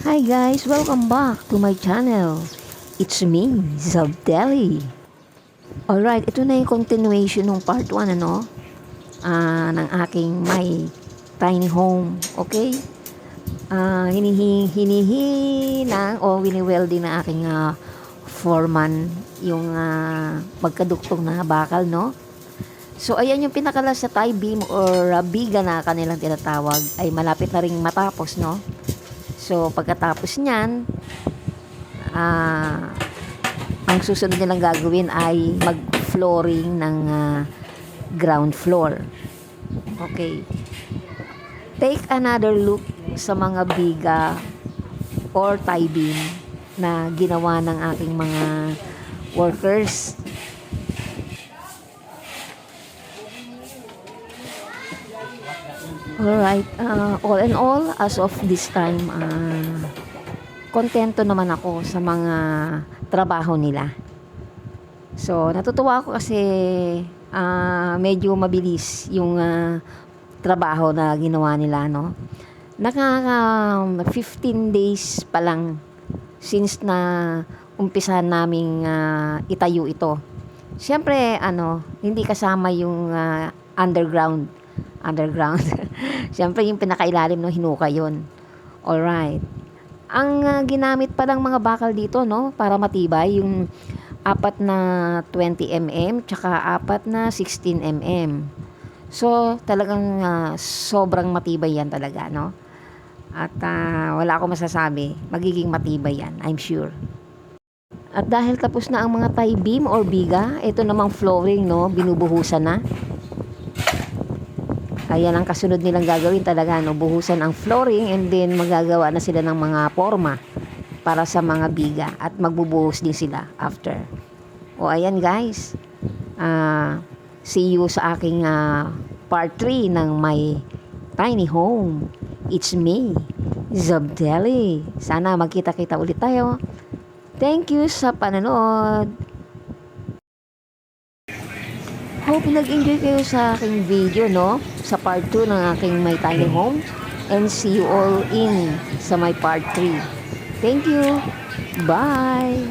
Hi guys, welcome back to my channel. It's me, Zabdelli. Alright, ito na yung continuation ng part 1 ng aking my tiny home. Okay? Hinihinang o wini-welding na aking foreman yung magkaduktong na bakal, no? So ayan yung pinakalas sa tie beam or biga na kanilang tinatawag ay malapit na ring matapos, no? So, pagkatapos niyan, ang susunod nilang gagawin ay mag-flooring ng ground floor. Okay. Take another look sa mga biga or tie beam na ginawa ng aking mga workers. Alright, all in all, as of this time, kontento naman ako sa mga trabaho nila. So, natutuwa ako kasi medyo mabilis yung trabaho na ginawa nila, no? 15 days pa lang since na umpisahan naming itayo ito. Siyempre, hindi kasama yung underground. Siyempre, yung pinakailalim no, hinukay yun. Alright. Ang ginamit pa ng mga bakal dito, no, para matibay, yung 4 na 20 mm, tsaka 4 na 16 mm. So, talagang sobrang matibay yan talaga, no? At wala akong masasabi, magiging matibay yan, I'm sure. At dahil tapos na ang mga tie beam or biga, ito namang flooring, no, binubuhusan na. Ayan ang kasunod nilang gagawin talaga, no? Buhusan ang flooring and then magagawa na sila ng mga forma para sa mga biga at magbubuhos din sila after. O ayan guys, see you sa aking part 3 ng my tiny home. It's me, Zabdelli. Sana magkita-kita ulit tayo. Thank you sa panonood. Hope nag-enjoy kayo sa aking video, no? Sa part 2 ng aking my tiny home. And see you all in sa my part 3. Thank you. Bye!